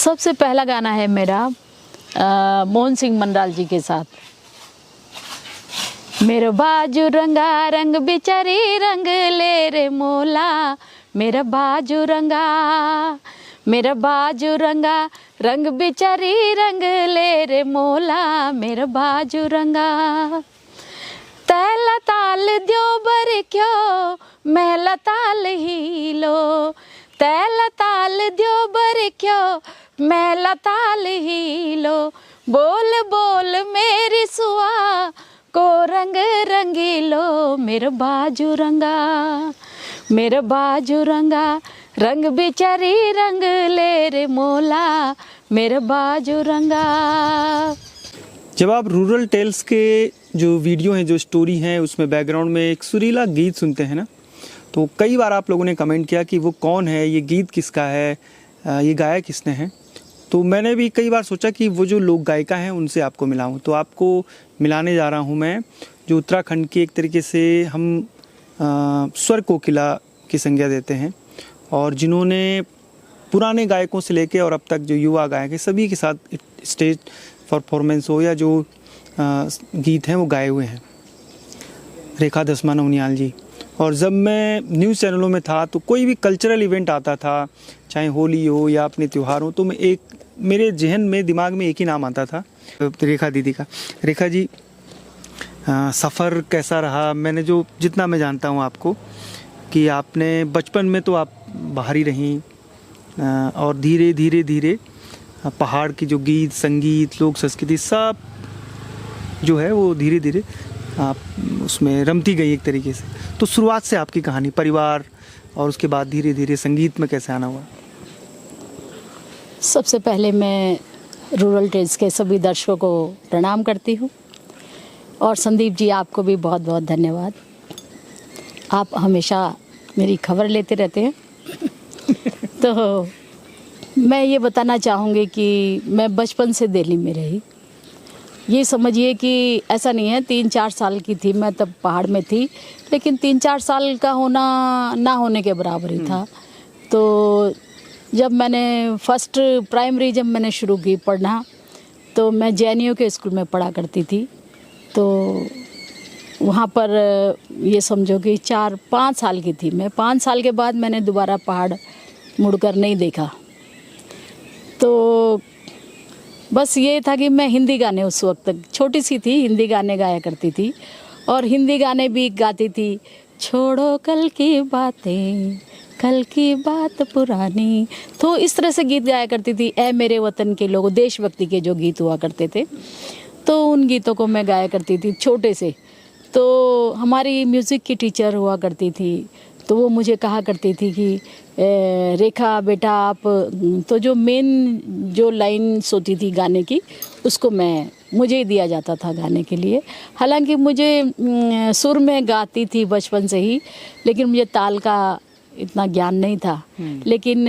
सबसे पहला गाना है मेरा मोहन सिंह मंडाल जी के साथ। मेरा बाजू रंगा रंग बिचारी रंग ले रे मोला, मेरा बाजू रंगा, मेरा बाजू रंगा रंग बिचारी रंग ले रे मोला, मेरा बाजू रंगा। तैला ताल द्यो बर क्यों महला ताल ही लो, तैला ताल द्यो बर क्यों महला ताल ही लो। बोल बोल मेरी सुआ को रंग रंगीलो, मेरा बाजू रंगा, मेरा बाजू रंगा रंग बिचारी रंग ले रे मोला, मेरा बाजू रंगा। जब आप रूरल टेल्स के जो वीडियो हैं, जो स्टोरी हैं, उसमें बैकग्राउंड में एक सुरीला गीत सुनते हैं ना, तो कई बार आप लोगों ने कमेंट किया कि वो कौन है, ये गीत किसका है, ये गाया किसने है। तो मैंने भी कई बार सोचा कि वो जो लोक गायिका हैं उनसे आपको मिलाऊं, तो आपको मिलाने जा रहा हूं मैं, जो उत्तराखंड के एक तरीके से हम स्वर कोकिला की संज्ञा देते हैं, और जिन्होंने पुराने गायकों से लेके और अब तक जो युवा गायक हैं सभी के साथ स्टेज परफॉर्मेंस हो या जो गीत हैं वो गाए हुए हैं। रेखा दसमान उनियाल जी। और जब मैं न्यूज़ चैनलों में था तो कोई भी कल्चरल इवेंट आता था, चाहे होली हो या अपने त्यौहार हो, तो मैं मेरे जहन में दिमाग में एक ही नाम आता था, रेखा दीदी का। रेखा जी, सफ़र कैसा रहा? मैंने जो जितना मैं जानता हूँ आपको, कि आपने बचपन में तो आप बाहर ही रहीं, और धीरे धीरे धीरे पहाड़ की जो गीत संगीत लोक संस्कृति सब जो है वो धीरे धीरे आप उसमें रमती गई एक तरीके से। तो शुरुआत से आपकी कहानी, परिवार, और उसके बाद धीरे धीरे संगीत में कैसे आना हुआ? सबसे पहले मैं रूरल टेल्स के सभी दर्शकों को प्रणाम करती हूँ, और संदीप जी आपको भी बहुत बहुत धन्यवाद। आप हमेशा मेरी खबर लेते रहते हैं। तो मैं ये बताना चाहूँगी कि मैं बचपन से दिल्ली में रही। ये समझिए कि ऐसा नहीं है, 3-4 साल की थी मैं तब पहाड़ में थी, लेकिन 3-4 साल का होना ना होने के बराबर ही था। तो जब मैंने फर्स्ट प्राइमरी जब मैंने शुरू की पढ़ना, तो मैं JNU के स्कूल में पढ़ा करती थी। तो वहाँ पर ये समझो कि 4-5 साल की थी मैं। 5 साल के बाद मैंने दोबारा पहाड़ मुड़कर नहीं देखा। तो बस ये था कि मैं हिंदी गाने, उस वक्त तक छोटी सी थी, हिंदी गाने गाया करती थी, और हिंदी गाने भी गाती थी। छोड़ो कल की बातें, कल की बात पुरानी, तो इस तरह से गीत गाया करती थी। ऐ मेरे वतन के लोगों, देशभक्ति के जो गीत हुआ करते थे, तो उन गीतों को मैं गाया करती थी छोटे से। तो हमारी म्यूज़िक की टीचर हुआ करती थी, तो वो मुझे कहा करती थी कि रेखा बेटा आप, तो जो मेन जो लाइन्स होती थी गाने की, उसको मुझे ही दिया जाता था गाने के लिए। हालांकि मुझे सुर में गाती थी बचपन से ही, लेकिन मुझे ताल का इतना ज्ञान नहीं था। लेकिन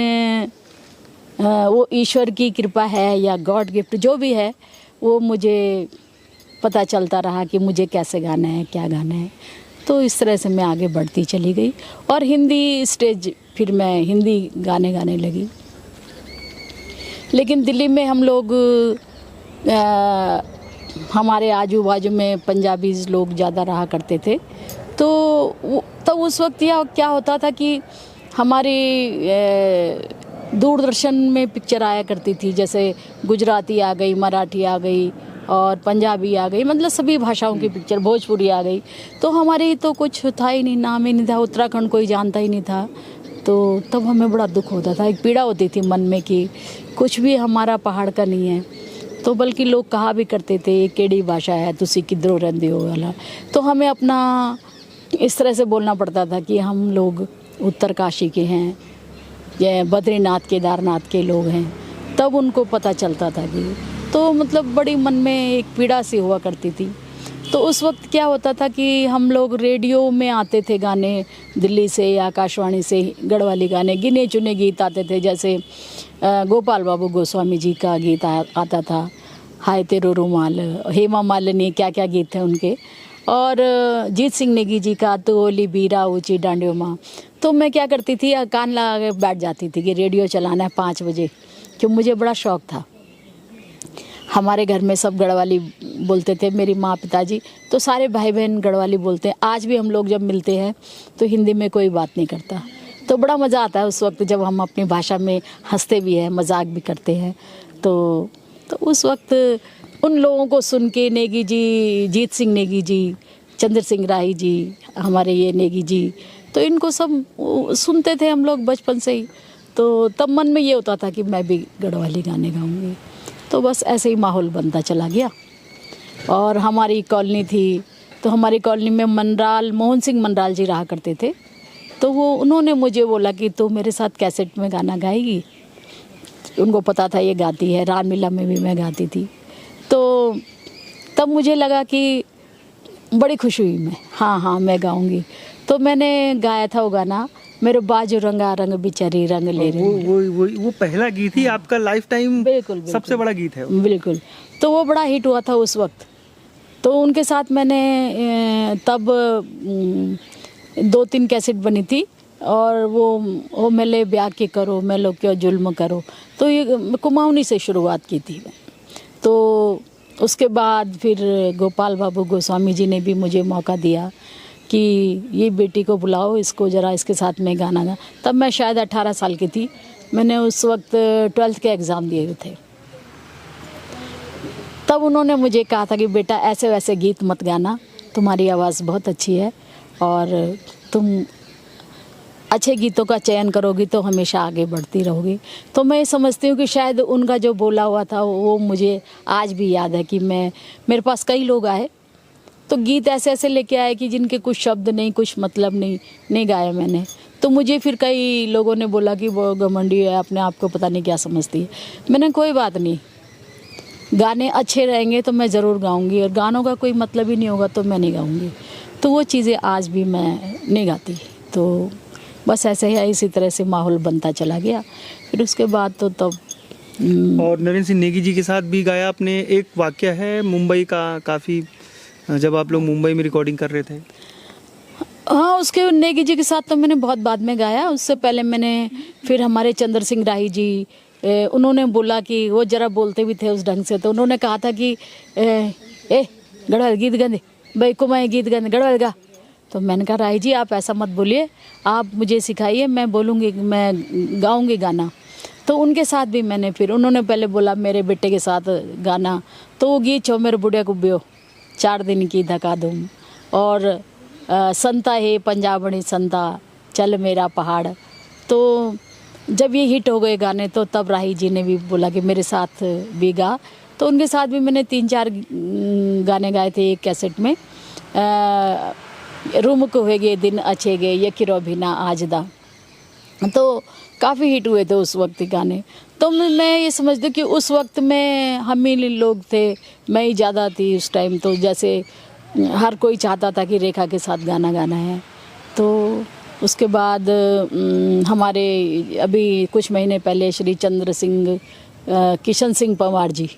वो ईश्वर की कृपा है या गॉड गिफ्ट जो भी है, वो मुझे पता चलता रहा कि मुझे कैसे गाना है, क्या गाना है। तो इस तरह से मैं आगे बढ़ती चली गई, और हिंदी स्टेज फिर मैं हिंदी गाने गाने लगी। लेकिन दिल्ली में हम लोग हमारे आजू बाजू में पंजाबी लोग ज़्यादा रहा करते थे। तो तब उस वक्त यह क्या होता था कि हमारी दूरदर्शन में पिक्चर आया करती थी, जैसे गुजराती आ गई, मराठी आ गई, और पंजाबी आ गई, मतलब सभी भाषाओं की पिक्चर, भोजपुरी आ गई। तो हमारे तो कुछ था ही नहीं, नाम ही नहीं था, उत्तराखंड कोई जानता ही नहीं था। तो तब हमें बड़ा दुख होता था, एक पीड़ा होती थी मन में कि कुछ भी हमारा पहाड़ का नहीं है। तो बल्कि लोग कहा भी करते थे ये केड़ी भाषा है, तुसी किधरों रहंदे हो वाला। तो हमें अपना इस तरह से बोलना पड़ता था कि हम लोग उत्तरकाशी के हैं, या बद्रीनाथ केदारनाथ के लोग हैं। तब उनको पता चलता था कि, तो मतलब बड़ी मन में एक पीड़ा सी हुआ करती थी। तो उस वक्त क्या होता था कि हम लोग रेडियो में आते थे गाने, दिल्ली से या आकाशवाणी से गढ़वाली गाने, गिने चुने गीत आते थे। जैसे गोपाल बाबू गोस्वामी जी का गीत आता था, हाय तेरो रुमाल, हेमा मालिनी, क्या क्या गीत थे उनके, और जीत सिंह नेगी जी का तो ओली बीरा ऊंची डांडियो माँ। तो मैं क्या करती थी, कान लगा के बैठ जाती थी कि रेडियो चलाना है 5 बजे, कि मुझे बड़ा शौक़ था। हमारे घर में सब गढ़वाली बोलते थे, मेरी माँ पिताजी, तो सारे भाई बहन गढ़वाली बोलते हैं। आज भी हम लोग जब मिलते हैं तो हिंदी में कोई बात नहीं करता। तो बड़ा मज़ा आता है उस वक्त जब हम अपनी भाषा में हंसते भी हैं, मजाक भी करते हैं। तो उस वक्त उन लोगों को सुन के, नेगी जी, जीत सिंह नेगी जी, चंद्र सिंह राही जी, हमारे ये नेगी जी, तो इनको सब सुनते थे हम लोग बचपन से ही। तो तब मन में ये होता था कि मैं भी गढ़वाली गाने गाऊंगी। तो बस ऐसे ही माहौल बनता चला गया। और हमारी कॉलोनी थी, तो हमारी कॉलोनी में मनराल, मोहन सिंह मनराल जी रहा करते थे। तो उन्होंने मुझे बोला कि तू मेरे साथ कैसेट में गाना गाएगी। उनको पता था ये गाती है, रामलीला में भी मैं गाती थी। तो तब मुझे लगा कि बड़ी खुशी हुई मैं, हाँ मैं गाऊंगी। तो मैंने गाया था वो गाना, मेरे बाजू रंगा रंग बिचारी रंग ले रही। वो पहला गीत ही आपका लाइफ टाइम बिल्कुल सबसे बड़ा गीत है वो। बिल्कुल। तो वो बड़ा हिट हुआ था उस वक्त। तो उनके साथ मैंने तब 2-3 कैसेट बनी थी। और वो मेले ब्याह के करो, मेलो क्यों जुल्म करो, तो ये कुमाऊनी से शुरुआत की थी। तो उसके बाद फिर गोपाल बाबू गोस्वामी जी ने भी मुझे मौका दिया कि ये बेटी को बुलाओ, इसको ज़रा इसके साथ में गाना गा। तब मैं शायद 18 साल की थी। मैंने उस वक्त 12th के एग्ज़ाम दिए हुए थे। तब उन्होंने मुझे कहा था कि बेटा ऐसे वैसे गीत मत गाना, तुम्हारी आवाज़ बहुत अच्छी है और तुम अच्छे गीतों का चयन करोगी तो हमेशा आगे बढ़ती रहोगी। तो मैं समझती हूँ कि शायद उनका जो बोला हुआ था वो मुझे आज भी याद है कि मेरे पास कई लोग आए तो गीत ऐसे ऐसे लेके आए कि जिनके कुछ शब्द नहीं, कुछ मतलब नहीं गाया मैंने। तो मुझे फिर कई लोगों ने बोला कि वो घमंडी है, अपने आप को पता नहीं क्या समझती है। मैंने कोई बात नहीं, गाने अच्छे रहेंगे तो मैं ज़रूर गाऊंगी, और गानों का कोई मतलब ही नहीं होगा तो मैं नहीं गाऊंगी। तो वो चीज़ें आज भी मैं नहीं गाती। तो बस ऐसे ही इसी तरह से माहौल बनता चला गया। फिर उसके बाद तो तब और नरेंद्र सिंह नेगी जी के साथ भी गाया आपने। एक वाकया है मुंबई का, काफ़ी जब आप लोग मुंबई में रिकॉर्डिंग कर रहे थे। हाँ, उसके नेगी जी के साथ तो मैंने बहुत बाद में गाया। उससे पहले मैंने फिर हमारे चंद्र सिंह राही जी, उन्होंने बोला कि वो ज़रा बोलते भी थे उस ढंग से। तो उन्होंने कहा था कि गढ़वाल गीत गाने भाई को मैं गीत गाने गढ़वाल गा। तो मैंने कहा राही जी आप ऐसा मत बोलिए, आप मुझे सिखाइए, मैं बोलूँगी, मैं गाऊँगी गाना। तो उनके साथ भी मैंने, फिर उन्होंने पहले बोला मेरे बेटे के साथ गाना, तो वो गीत छो मेरे बुढ़िया को बियो 4 दिन की धका दूँ, और संता है पंजाबणी संता चल मेरा पहाड़। तो जब ये हिट हो गए गाने तो तब राही जी ने भी बोला कि मेरे साथ भी गा। तो उनके साथ भी मैंने 3-4 गाने गाए थे एक कैसेट में। रूम को हुए गए दिन अच्छे गए, ये किरो भी ना आज दा। तो काफ़ी हिट हुए थे उस वक्त गाने। तो मैं ये समझती हूँ कि उस वक्त में हम ही लोग थे, मैं ही ज़्यादा थी उस टाइम। तो जैसे हर कोई चाहता था कि रेखा के साथ गाना गाना है। तो उसके बाद हमारे अभी कुछ महीने पहले श्री चंद्र सिंह किशन सिंह पंवार जी,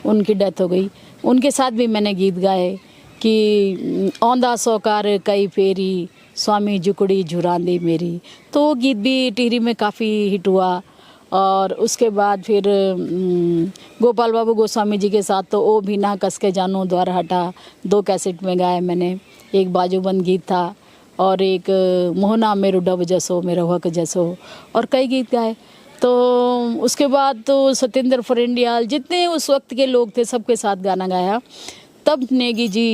उनकी डेथ हो गई। उनके साथ भी मैंने गीत गाए कि औंदा सौकार कई फेरी स्वामी जुकड़ी झुरांदी मेरी। तो वो गीत भी टिहरी में काफ़ी हिट हुआ। और उसके बाद फिर गोपाल बाबू गोस्वामी जी के साथ तो ओ भी ना कस के जानो द्वार हटा 2 कैसेट में गाए मैंने। एक बाजूबंद गीत था और एक मोहना मेरो डब जसो मेरो हक जसो, और कई गीत गाए। तो उसके बाद तो सत्येंद्र फरेंडियाल, जितने उस वक्त के लोग थे सबके साथ गाना गाया। तब नेगी जी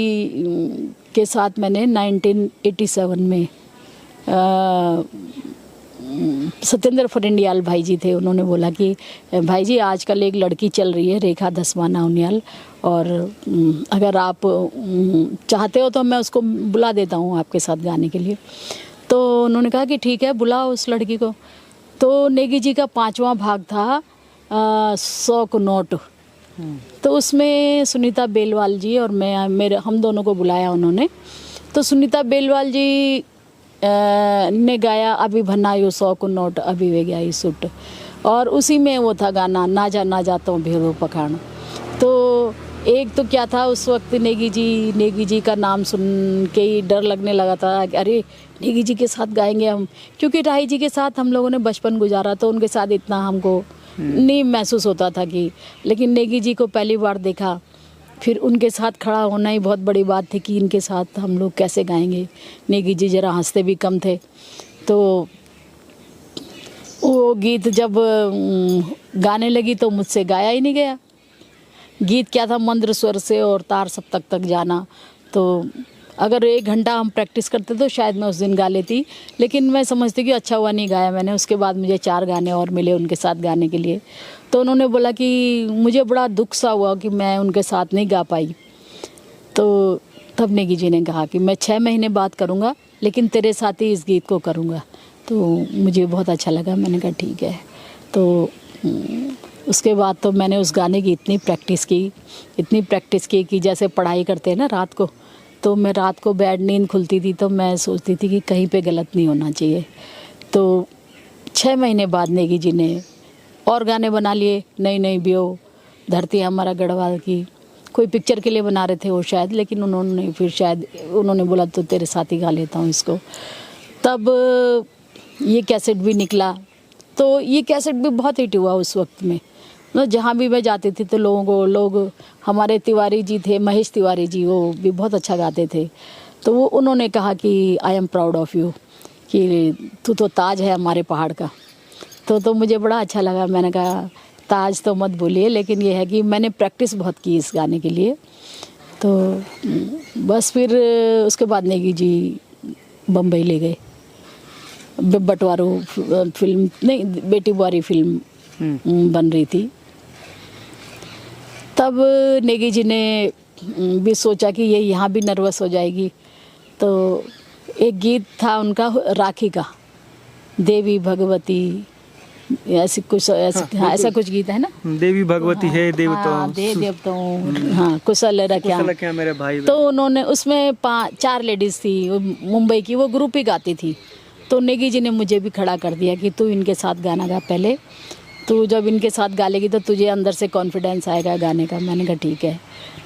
के साथ मैंने 1987 में सत्येंद्र फरेंडियाल भाई जी थे, उन्होंने बोला कि भाई जी आजकल एक लड़की चल रही है रेखा धस्माना उनियाल, और अगर आप चाहते हो तो मैं उसको बुला देता हूँ आपके साथ गाने के लिए। तो उन्होंने कहा कि ठीक है बुलाओ उस लड़की को। तो नेगी जी का 5वां भाग था 100 को नोट। तो उसमें सुनीता बेलवाल जी और हम दोनों को बुलाया उन्होंने। तो सुनीता बेलवाल जी ने गाया अभी भनायो 100 को नोट अभी वे गया सूट, और उसी में वो था गाना ना जा तो भेड़ो पखाण। तो एक तो क्या था उस वक्त नेगी जी का नाम सुन के ही डर लगने लगा था कि अरे नेगी जी के साथ गाएंगे हम, क्योंकि राही जी के साथ हम लोगों ने बचपन गुजारा तो उनके साथ इतना हमको नहीं महसूस होता था कि, लेकिन नेगी जी को पहली बार देखा, फिर उनके साथ खड़ा होना ही बहुत बड़ी बात थी कि इनके साथ हम लोग कैसे गाएंगे। नेगी जी ज़रा हंसते भी कम थे, तो वो गीत जब गाने लगी तो मुझसे गाया ही नहीं गया। गीत क्या था, मंद्र स्वर से और तार सप्तक तक जाना, तो अगर 1 घंटा हम प्रैक्टिस करते तो शायद मैं उस दिन गा लेती, लेकिन मैं समझती कि अच्छा हुआ नहीं गाया मैंने। उसके बाद मुझे 4 गाने और मिले उनके साथ गाने के लिए, तो उन्होंने बोला कि मुझे बड़ा दुख सा हुआ कि मैं उनके साथ नहीं गा पाई। तो तब नेगी जी ने कहा कि मैं 6 महीने बाद करूँगा, लेकिन तेरे साथ ही इस गीत को करूँगा। तो मुझे बहुत अच्छा लगा, मैंने कहा ठीक है। तो उसके बाद तो मैंने उस गाने की इतनी प्रैक्टिस की कि जैसे पढ़ाई करते हैं ना रात को, तो मैं रात को बेड नींद खुलती थी तो मैं सोचती थी कि कहीं पे गलत नहीं होना चाहिए। तो 6 महीने बाद नेगी जी ने और गाने बना लिए, नई नई बियो, धरती हमारा गढ़वाल की, कोई पिक्चर के लिए बना रहे थे वो शायद, लेकिन उन्होंने फिर शायद उन्होंने बोला तो तेरे साथ ही गा लेता हूँ इसको। तब ये कैसेट भी निकला, तो ये कैसेट भी बहुत हिट हुआ उस वक्त में। मतलब जहाँ भी मैं जाती थी तो लोग हमारे तिवारी जी थे, महेश तिवारी जी, वो भी बहुत अच्छा गाते थे। तो वो उन्होंने कहा कि I am proud of you, कि तू तो ताज है हमारे पहाड़ का। तो मुझे बड़ा अच्छा लगा। मैंने कहा ताज तो मत बोलिए, लेकिन ये है कि मैंने प्रैक्टिस बहुत की इस गाने के लिए। तो बस फिर उसके बाद नेगी जी बम्बई ले गए, बटवारो फिल्म नहीं, बेटी बुआरी फिल्म बन रही थी। तब नेगी जी ने भी सोचा कि ये यहाँ भी नर्वस हो जाएगी, तो एक गीत था उनका राखी का, देवी भगवती, ऐसी कुछ ऐसा कुछ गीत है ना, देवी भगवती है देवताओं, देवताओं, हाँ, कुशल रख्या मेरे भाई। तो उन्होंने उसमें 4 लेडीज थी मुंबई की, वो ग्रुप ही गाती थी। तो नेगी जी ने मुझे भी खड़ा कर दिया कि तू इनके साथ गाना गा पहले, तू जब इनके साथ गा लेगी तो तुझे अंदर से कॉन्फिडेंस आएगा गाने का। मैंने कहा ठीक है।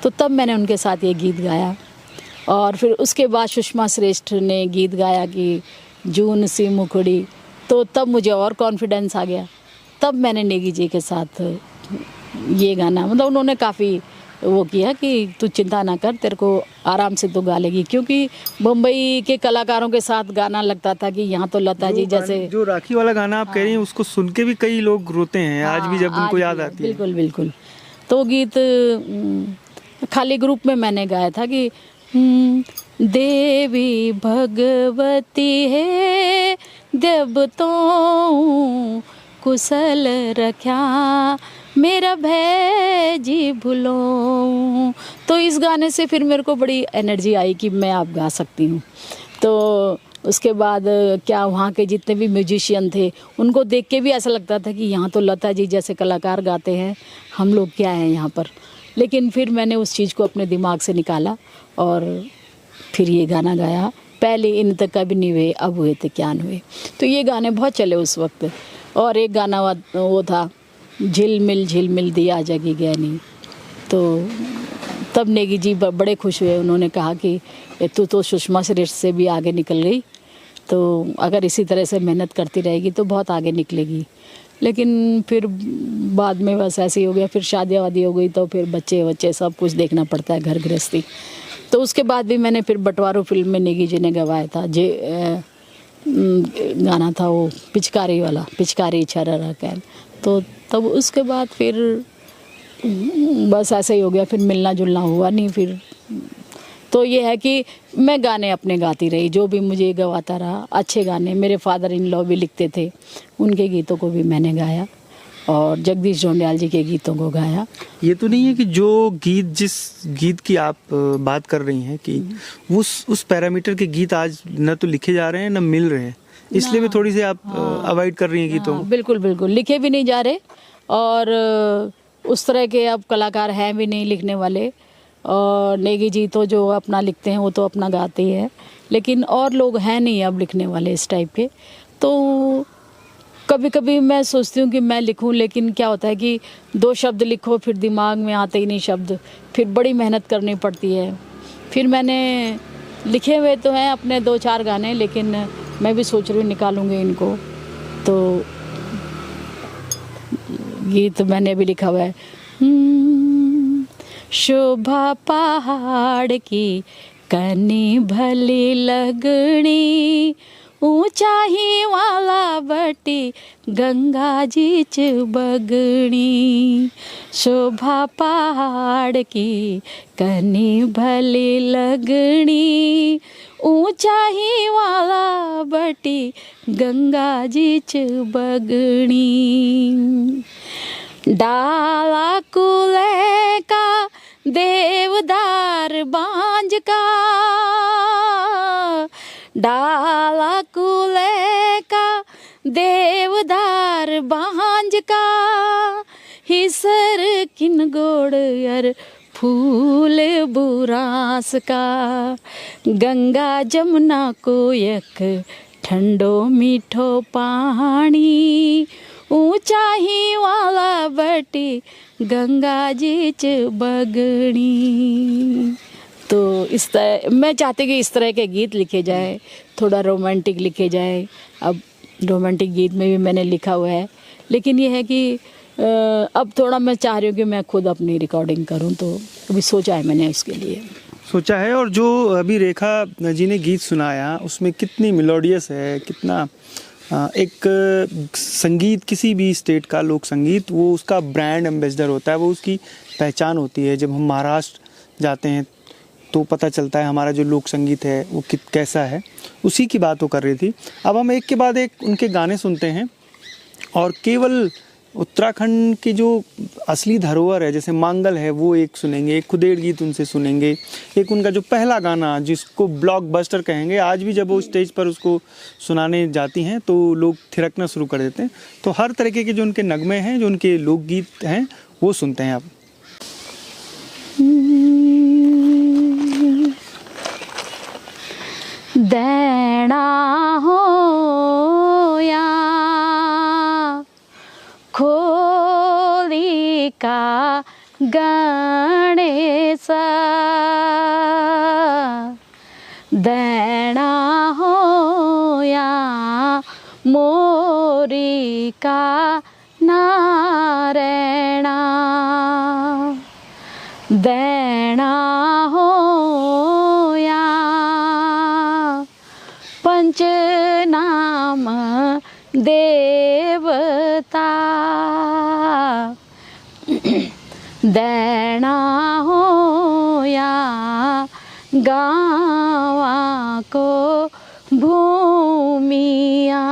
तो तब मैंने उनके साथ ये गीत गाया, और फिर उसके बाद सुषमा श्रेष्ठ ने गीत गाया कि जून सी मुखड़ी, तो तब मुझे और कॉन्फिडेंस आ गया। तब मैंने नेगी जी के साथ ये गाना, मतलब उन्होंने काफ़ी वो किया कि तू चिंता ना कर, तेरे को आराम से तो गा लेगी, क्योंकि मुंबई के कलाकारों के साथ गाना लगता था कि यहाँ तो लता जी जैसे। जो राखी वाला गाना आप कह रही हैं, उसको सुन के भी कई लोग रोते हैं आज भी, जब उनको याद आती है। बिल्कुल बिल्कुल। तो गीत खाली ग्रुप में मैंने गाया था कि देवी भगवती है देवताओं कुशल रख्या, मेरा भय जी भूलो। तो इस गाने से फिर मेरे को बड़ी एनर्जी आई कि मैं अब गा सकती हूँ। तो उसके बाद क्या वहाँ के जितने भी म्यूजिशियन थे, उनको देख के भी ऐसा लगता था कि यहाँ तो लता जी जैसे कलाकार गाते हैं, हम लोग क्या हैं यहाँ पर। लेकिन फिर मैंने उस चीज़ को अपने दिमाग से निकाला और फिर ये गाना गाया, पहले इन तक कभी नहीं हुए अब हुए थे क्या न हुए। तो ये गाने बहुत चले उस वक्त। और एक गाना वो था झिलमिल दिया जगी गहनी। तो तब नेगी जी बड़े खुश हुए, उन्होंने कहा कि तू तो सुषमा श्रेष्ठ से भी आगे निकल गई, तो अगर इसी तरह से मेहनत करती रहेगी तो बहुत आगे निकलेगी। लेकिन फिर बाद में बस ऐसे ही हो गया, फिर शादी वादी हो गई तो फिर बच्चे सब कुछ देखना पड़ता है, घर गृहस्थी। तो उसके बाद भी मैंने फिर बटवारो फिल्म में नेगी जी ने गवाया था, गाना था वो पिचकारी वाला, पिचकारी छररा कैन। तो तब उसके बाद फिर बस ऐसे ही हो गया, फिर मिलना जुलना हुआ नहीं फिर। तो ये है कि मैं गाने अपने गाती रही, जो भी मुझे गवाता रहा। अच्छे गाने मेरे फादर इन लॉ भी लिखते थे, उनके गीतों को भी मैंने गाया और जगदीश जोंडियाल जी के गीतों को गाया। ये तो नहीं है कि जो गीत, जिस गीत की आप बात कर रही हैं कि उस पैरामीटर के गीत आज न तो लिखे जा रहे हैं न मिल रहे हैं, इसलिए भी थोड़ी सी आप अवॉइड कर रही हैं गीतों। बिल्कुल बिल्कुल, लिखे भी नहीं जा रहे और उस तरह के अब कलाकार हैं भी नहीं लिखने वाले। और नेगी जी तो जो अपना लिखते हैं वो तो अपना गाते ही है, लेकिन और लोग हैं नहीं अब लिखने वाले इस टाइप के। तो कभी कभी मैं सोचती हूँ कि मैं लिखूँ, लेकिन क्या होता है कि 2 शब्द लिखो फिर दिमाग में आते ही नहीं शब्द, फिर बड़ी मेहनत करनी पड़ती है। फिर मैंने लिखे हुए तो हैं अपने 2-4 गाने, लेकिन मैं भी सोच रही हूँ निकालूंगी इनको। तो गीत मैंने भी लिखा हुआ है। शोभा पहाड़ की कनी भली लगनी, ऊंचाई वाला बटी गंगा जी च बगणी। शोभा पहाड़ की कनी भली लगनी, ऊंचाई वाला बटी गंगा जी च बगणी। डाला कुले का देवदार बांझ का, डाला कुले का देवदार बांझ का, हिसर किन गोड़ यार फूल बुरास का। गंगा जमुना को एक ठंडो मीठो पानी, ऊंचाई वाला बटी गंगा जी च बगणी। तो इस तरह मैं चाहती कि इस तरह के गीत लिखे जाए, थोड़ा रोमांटिक लिखे जाए। अब रोमांटिक गीत में भी मैंने लिखा हुआ है, लेकिन ये है कि अब थोड़ा मैं चाह रही हूँ कि मैं खुद अपनी रिकॉर्डिंग करूँ, तो अभी सोचा है मैंने उसके लिए। सोचा है। और जो अभी रेखा जी ने गीत सुनाया उसमें कितनी मेलोडियस है, कितना एक संगीत, किसी भी स्टेट का लोक संगीत वो उसका ब्रांड एम्बेसडर होता है, वो उसकी पहचान होती है। जब हम महाराष्ट्र जाते हैं तो पता चलता है हमारा जो लोक संगीत है वो कैसा है। उसी की बात वो कर रही थी। अब हम एक के बाद एक उनके गाने सुनते हैं, और केवल उत्तराखंड की जो असली धरोहर है, जैसे मांगल है, वो एक सुनेंगे, एक खुदेड़ गीत उनसे सुनेंगे, एक उनका जो पहला गाना जिसको ब्लॉकबस्टर कहेंगे, आज भी जब वो स्टेज पर उसको सुनाने जाती हैं तो लोग थिरकना शुरू कर देते हैं। तो हर तरीके के जो उनके नगमे हैं, जो उनके लोकगीत हैं, वो सुनते हैं आप। दैना हो या खोली का गणेश, दैना हो या मोरी का नारायणा, दैना हो या पंचनाम देवता, दैना हो या गाँवा को भूमिया,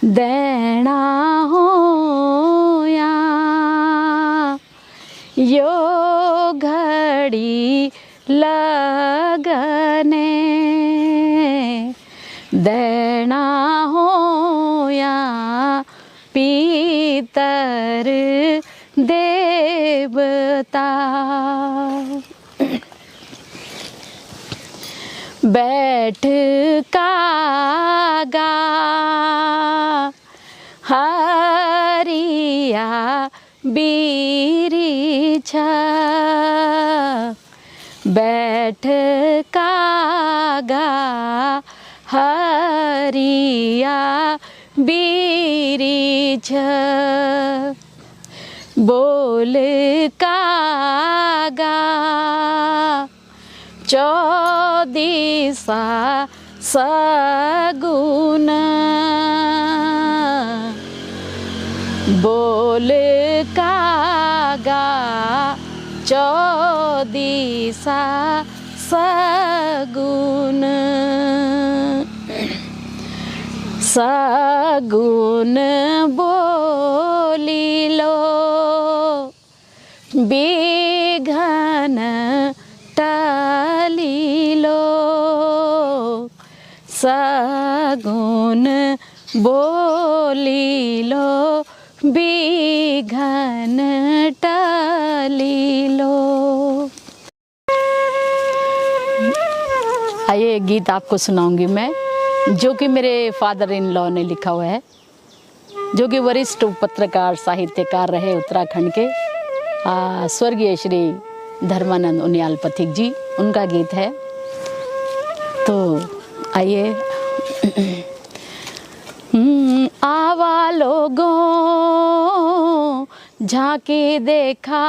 दैना हो या यो घड़ी लगने, दैना हो या पीतर देवता, बैठ कागा हरिया बीरिछ, बैठ कागा हरिया बीरिछ, बोल कागा चौदिसा सगुन, बोल कागा चौदिसा सगुन, सगुन बोलिलो बिघन टलिलो, सगुन बोलिलो बिघन टलिलो। आइए एक गीत आपको सुनाऊंगी मैं, जो कि मेरे फादर इन लॉ ने लिखा हुआ है, जो कि वरिष्ठ पत्रकार साहित्यकार रहे उत्तराखंड के, स्वर्गीय श्री धर्मानंद उनियाल पथिक जी, उनका गीत है। तो आइए। आवा लोगों झांकी देखा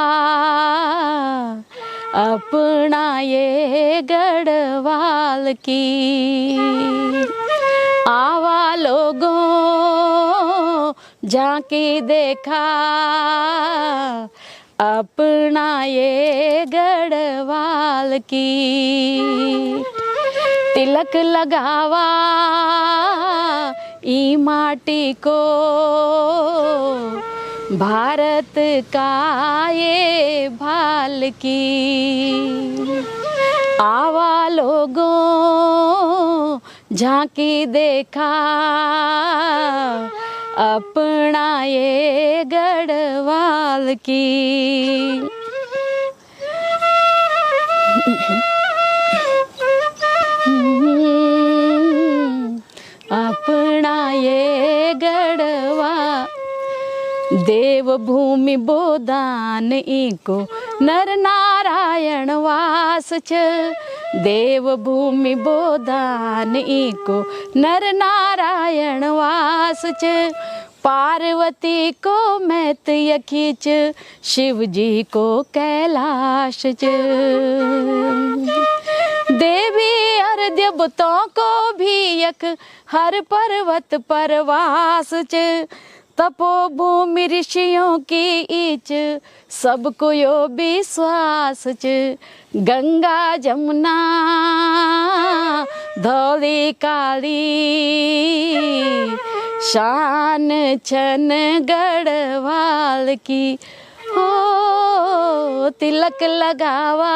अपना ये गढ़वाल की। आवा लोगों झांकी देखा अपना ये गढ़वाल की। तिलक लगावा ई माटी को भारत का ये भाल की। आवा लोगों झांकी देखा अपना ये गढ़वाल की। अपना ये गढ़वा देवभूमि बोदान इको नर नारायण वास छ। देवभूमि बोदान इको नर नारायण वास छ। पार्वती को मैत यखीच शिव जी को कैलाश च। देवी और देवताओं को भी यक हर पर्वत पर वास च। तपोभूमि ऋषियों की इच सबको यो विश्वास च। गंगा जमुना धौली काली शान छन गढ़वाल की। हो तिलक लगावा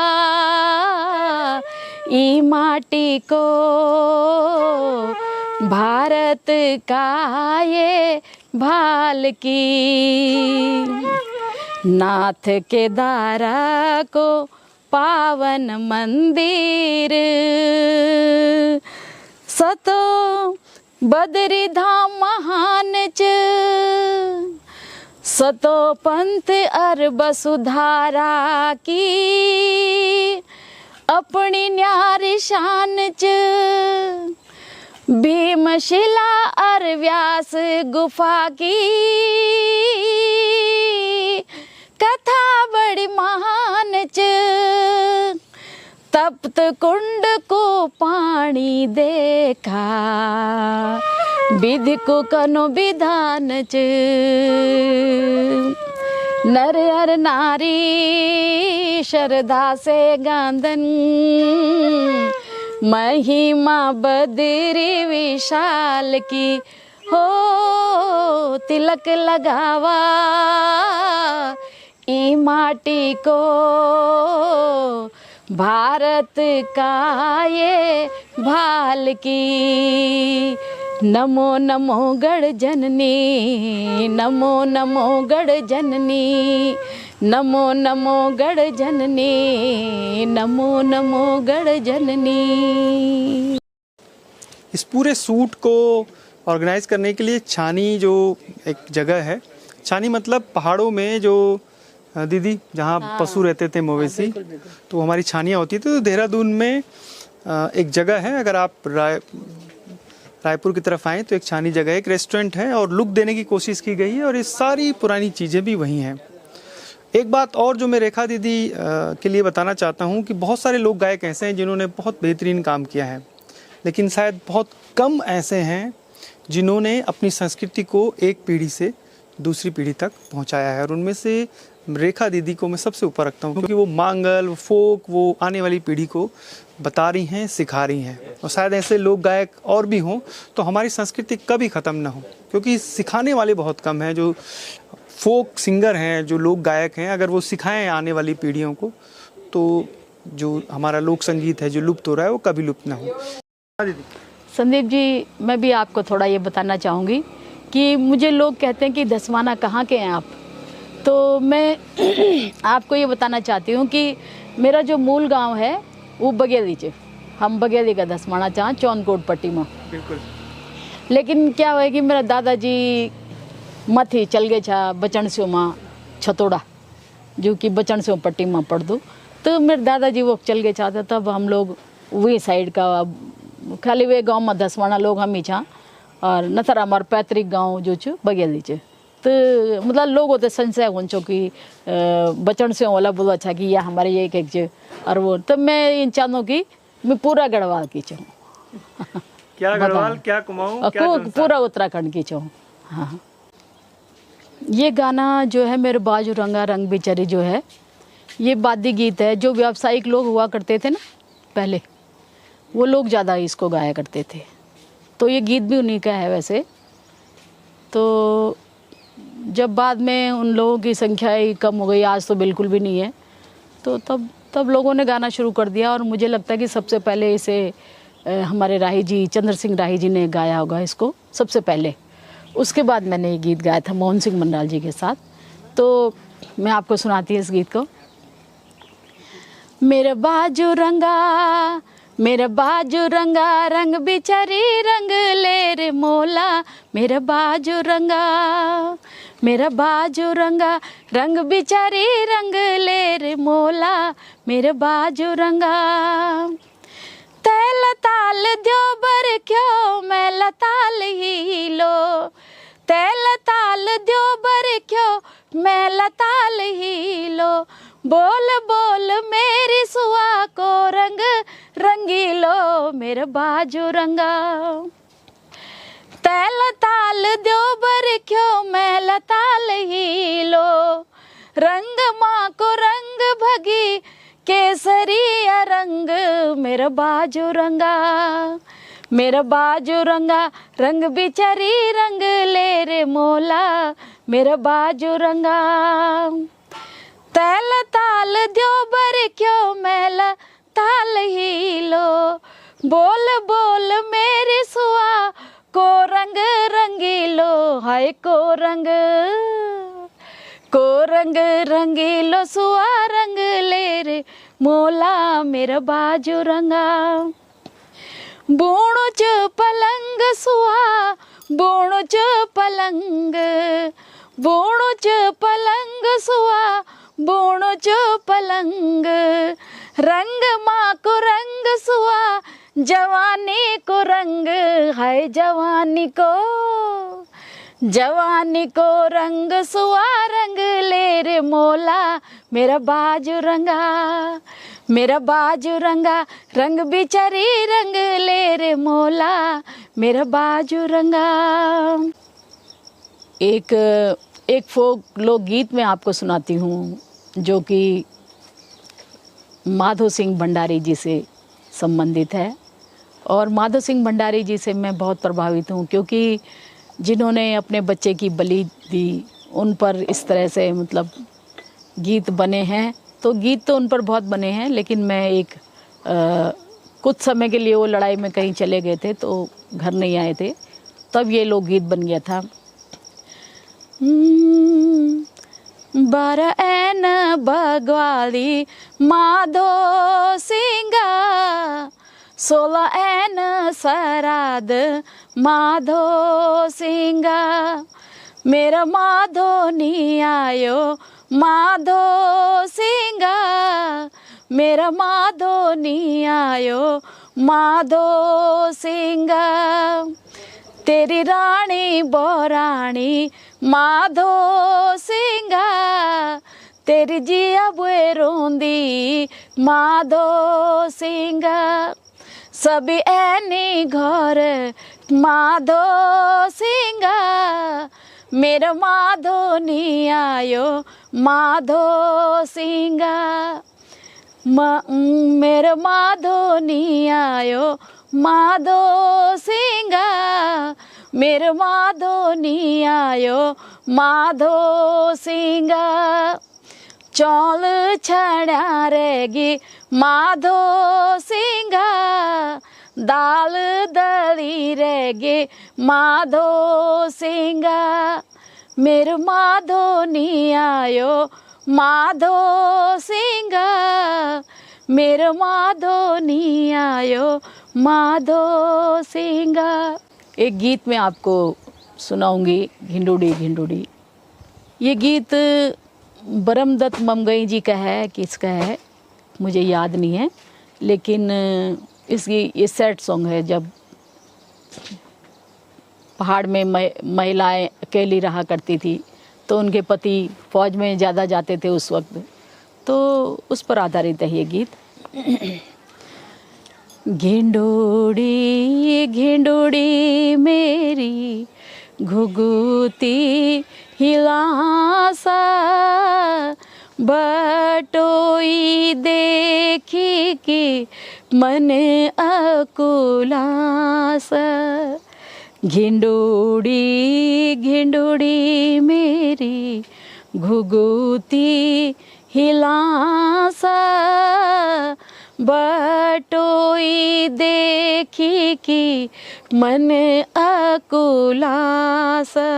ई माटी को भारत का ये भाल की। नाथ के दारा को पावन मंदिर सतो बद्री धाम महान च। सतो पंथ अर वसुधारा की अपनी न्यारी शान च। भीमशिला और व्यास गुफा की कथा बड़ी महान च। तप्त कुंड को पानी देखा विधि को कनो विधान च। नर अर नारी श्रद्धा से गांधन महिमा बद्री विशाल की। हो तिलक लगावा ई माटी को भारत का ये भाल की। नमो नमो गढ़ जननी नमो नमो गढ़ जननी नमो नमो गढ़ जननी नमो नमो गढ़ जननी। इस पूरे सूट को ऑर्गेनाइज करने के लिए छानी जो एक जगह है, छानी मतलब पहाड़ों में जो दीदी जहाँ पशु रहते थे मवेशी, तो हमारी छानियाँ होती थी। तो देहरादून में एक जगह है, अगर आप रायपुर की तरफ आएँ तो एक छानी जगह है, एक रेस्टोरेंट है और लुक देने की कोशिश की गई है और ये सारी पुरानी चीज़ें भी वहीं हैं। एक बात और जो मैं रेखा दीदी के लिए बताना चाहता हूँ कि बहुत सारे लोक गायक ऐसे हैं जिन्होंने बहुत बेहतरीन काम किया है, लेकिन शायद बहुत कम ऐसे हैं जिन्होंने अपनी संस्कृति को एक पीढ़ी से दूसरी पीढ़ी तक पहुँचाया है। और उनमें से रेखा दीदी को मैं सबसे ऊपर रखता हूँ, क्योंकि वो मांगल, वो फोक, वो आने वाली पीढ़ी को बता रही हैं, सिखा रही हैं। और शायद ऐसे लोक गायक और भी हों तो हमारी संस्कृति कभी ख़त्म ना हो, क्योंकि सिखाने वाले बहुत कम हैं। जो फोक सिंगर हैं, जो लोक गायक हैं, अगर वो सिखाएं आने वाली पीढ़ियों को तो जो हमारा लोक संगीत है जो लुप्त हो रहा है वो कभी लुप्त ना हो। संदीप जी, मैं भी आपको थोड़ा ये बताना चाहूँगी कि मुझे लोग कहते हैं कि दसवाना कहाँ के हैं आप, तो मैं आपको ये बताना चाहती हूँ कि मेरा जो मूल गांव है वो बगेली च। हम बगेली का दसवाना चाह चौनकोट पट्टी में। बिल्कुल। लेकिन क्या हुआ कि मेरा दादाजी मथी चल गए छा बचन से माँ छतोड़ा, जो कि बचन से पट्टी में पढ़ दो। तो मेरे दादाजी वो चल गए चाहते, तब हम लोग वही साइड का खाली वे गांव में दसवाना लोग हम ही छा। और नथर हमार पैतृक गांव जो छ बगेली छ। तो मतलब लोग होते संशय होंचो कि बचन से वाला बोलो अच्छा कि यह हमारे ये एक छ और वो तो मैं इन चाहूँ कि मैं पूरा गढ़वाल की चाहूँ। क्या गढ़वाल क्या कुमाऊं क्या पूरा उत्तराखंड की चाहूँ। हाँ, ये गाना जो है मेरे बाजू रंगा रंग बेचारी जो है ये वाद्य गीत है। जो व्यावसायिक लोग हुआ करते थे ना पहले, वो लोग ज़्यादा इसको गाया करते थे। तो ये गीत भी उन्हीं का है वैसे। तो जब बाद में उन लोगों की संख्या ही कम हो गई, आज तो बिल्कुल भी नहीं है, तो तब लोगों ने गाना शुरू कर दिया। और मुझे लगता है कि सबसे पहले इसे हमारे राही जी, चंद्र सिंह राही जी ने गाया होगा इसको सबसे पहले। उसके बाद मैंने ये गीत गाया था मोहन सिंह मंडाल जी के साथ। तो मैं आपको सुनाती हूँ इस गीत को। मेरे बाजू रंगा रंग बिचारी रंग ले रे मोला। मेरा बाजू रंगा रंग बिचारी रंग ले रे मोला। मेरे बाजू रंगा तैल ताल द्यो बर क्यों मैं लताल ही लो। तैल ताल द्यो बर क्यों मैं लताल ही लो। बोल बोल मेरी सुआ को रंग रंगीलो। मेरे बाजू रंगा तैल ताल द्यो बर क्यों मैं लताल ही लो। रंग माँ को रंग भगी केसरी रंग। मेरा बाजू रंगा रंग बिचारी रंग ले रे मोला। मेरा बाजू रंगा तैल ताल द्यो बर क्यों मैल ताल ही लो। बोल बोल मेरी सुआ को रंग रंगीलो। हाय को रंग रंगीलो सुआ रंग ले रे मोला। मेरा बाजू रंगा बोणो च पलंग सुहा बोणो च पलंग। बोणो च पलंग सुहा बोणो च पलंग। रंग माँ को रंग सुहा जवानी को रंग। है जवानी को रंग सुहा रंग ले रे मोला। मेरा बाजू रंगा रंग बिचारी रंग ले रे मोला। मेरा बाजू रंगा। एक फोक लोकगीत में आपको सुनाती हूँ जो कि माधो सिंह भंडारी जी से संबंधित है। और माधो सिंह भंडारी जी से मैं बहुत प्रभावित हूँ, क्योंकि जिन्होंने अपने बच्चे की बलि दी उन पर इस तरह से मतलब गीत बने हैं। तो गीत तो उन पर बहुत बने हैं, लेकिन मैं कुछ समय के लिए वो लड़ाई में कहीं चले गए थे तो घर नहीं आए थे, तब ये लोकगीत बन गया था। बारा एन बगवाली माधो सिंगा। 16 एन सराद माधो सिंगा। मेरा माधो नी आयो माधो सिंगा। मेरा माधो नी आयो माधो सिंगा। तेरी रानी बोरानी माधो सिंगा। तेरी जिया बुए रोंदी माधो सिंगा। सभी ऐनी घर माधो सिंगा। मेरा माधो नी आयो माधो सिंगा। मेरा माधो नी आयो माधो सिंगा। मेरा माधो नी आयो माधो सिंगा। चौल छड़ा रहेगी माधो सिंगा। दाल दली रहेगी माधो सिंगा। मेरे माधो नी आयो माधो सिंगा। मेरे माधो नी आयो माधो सिंगा। एक गीत में आपको सुनाऊंगी, घिंडूडी घिंडूडी। ये गीत ब्रह्मदत्त ममगई जी का है, किसका है मुझे याद नहीं है, लेकिन इसकी ये सैड सॉन्ग है। जब पहाड़ में महिलाएं अकेली रहा करती थी, तो उनके पति फौज में ज़्यादा जाते थे उस वक्त, तो उस पर आधारित है ये गीत। घिंडोड़ी घिंडोड़ी मेरी घुघुती हिलासा, बटोई देखी कि मन अकुलासा। घिंडोड़ी घिंडोड़ी मेरी घुघुती हिलासा, बटोई देखी कि मन अकुलासा।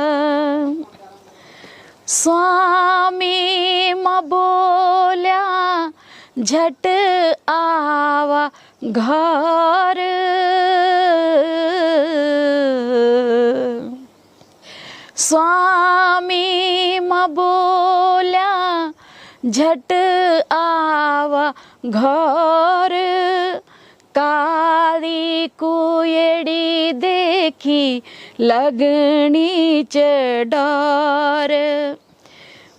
स्वामी माँ बोल्या झट आवा घर, स्वामी माँ बोल्या झट आवा घर, काली कुयड़ी देखी लगनी च डर।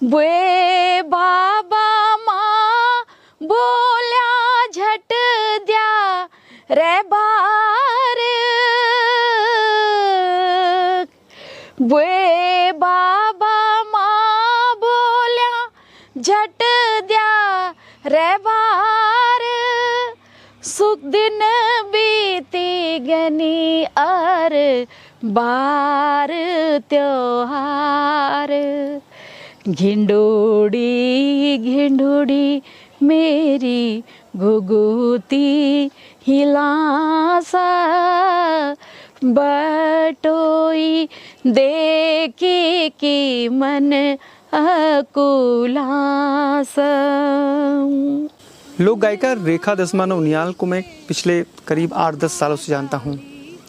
वे बाबा माँ बोल्या झट द्या रे बार, वे बाबा माँ बोल्या झट द्या रे बार। सुख दिन बीती गनी अर बार त्योहार। घिंडोड़ी घिंडोड़ी मेरी घुघुती हिलासा, बटोई देखी कि मन अकुलासा। लोक गायिका रेखा दसमाना उनियाल को मैं पिछले करीब 8-10 सालों से जानता हूँ।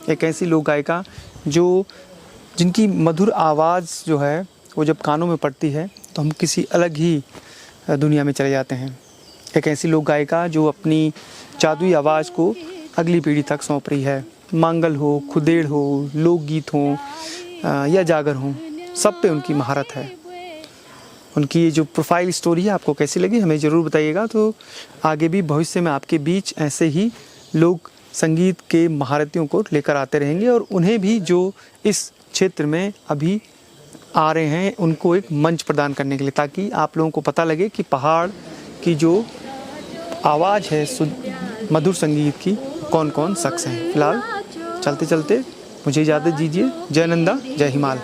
एक ऐसी लोक गायिका जिनकी मधुर आवाज़ जो है वो जब कानों में पड़ती है तो हम किसी अलग ही दुनिया में चले जाते हैं। एक ऐसी लोक गायिका जो अपनी जादुई आवाज़ को अगली पीढ़ी तक सौंप रही है। मांगल हो, खुदेड़ हो, लोकगीत हो या जागर हो, सब पे उनकी महारत है। उनकी ये जो प्रोफाइल स्टोरी है आपको कैसी लगी हमें ज़रूर बताइएगा। तो आगे भी भविष्य में आपके बीच ऐसे ही लोक संगीत के महारथियों को लेकर आते रहेंगे और उन्हें भी जो इस क्षेत्र में अभी आ रहे हैं उनको एक मंच प्रदान करने के लिए, ताकि आप लोगों को पता लगे कि पहाड़ की जो आवाज़ है मधुर संगीत की कौन कौन शख्स हैं। फिलहाल चलते चलते मुझे इजाज़त दीजिए। जय नंदा, जय हिमाल।